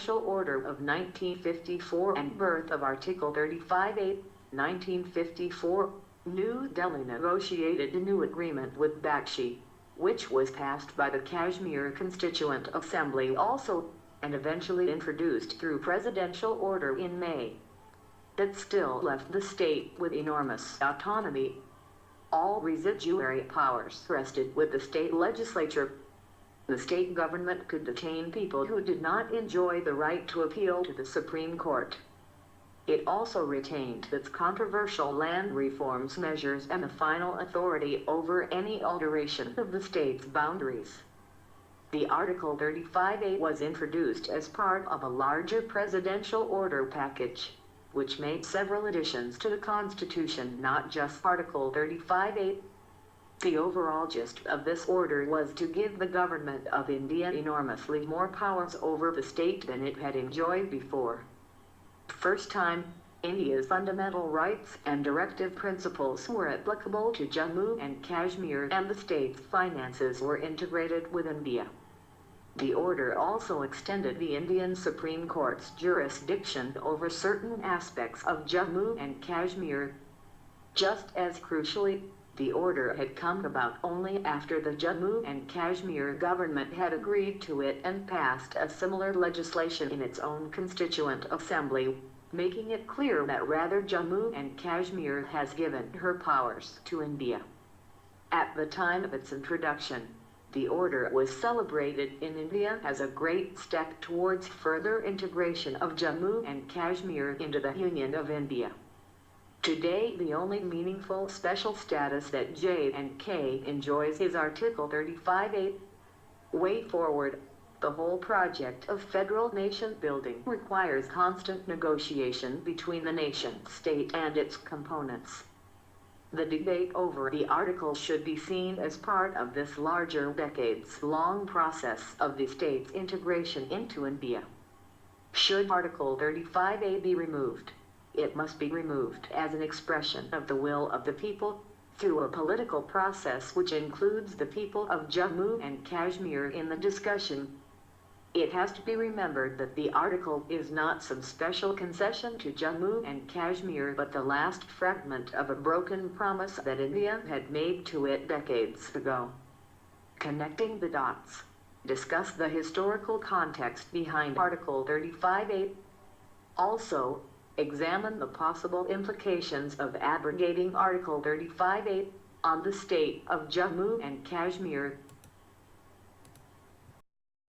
Presidential Order of 1954 and birth of Article 35(8), 1954, New Delhi negotiated a new agreement with Bakshi, which was passed by the Kashmir Constituent Assembly also, and eventually introduced through presidential order in May. That still left the state with enormous autonomy. All residuary powers rested with the state legislature. The state government could detain people who did not enjoy the right to appeal to the Supreme Court. It also retained its controversial land reforms measures and the final authority over any alteration of the state's boundaries. The Article 35(8) was introduced as part of a larger presidential order package, which made several additions to the Constitution, not just Article 35(8). The overall gist of this order was to give the government of India enormously more powers over the state than it had enjoyed before. First time, India's fundamental rights and directive principles were applicable to Jammu and Kashmir, and the state's finances were integrated with India. The order also extended the Indian Supreme Court's jurisdiction over certain aspects of Jammu and Kashmir. Just as crucially, the order had come about only after the Jammu and Kashmir government had agreed to it and passed a similar legislation in its own constituent assembly, making it clear that rather Jammu and Kashmir has given her powers to India. At the time of its introduction, the order was celebrated in India as a great step towards further integration of Jammu and Kashmir into the Union of India. Today, the only meaningful special status that J&K enjoys is Article 35(8). Way forward, the whole project of federal nation building requires constant negotiation between the nation-state and its components. The debate over the article should be seen as part of this larger decades-long process of the state's integration into India. Should Article 35(8) be removed, it must be removed as an expression of the will of the people, through a political process which includes the people of Jammu and Kashmir in the discussion. It has to be remembered that the article is not some special concession to Jammu and Kashmir, but the last fragment of a broken promise that India had made to it decades ago. Connecting the dots. Discuss the historical context behind Article 35(8). Also, examine the possible implications of abrogating Article 35(8) on the state of Jammu and Kashmir.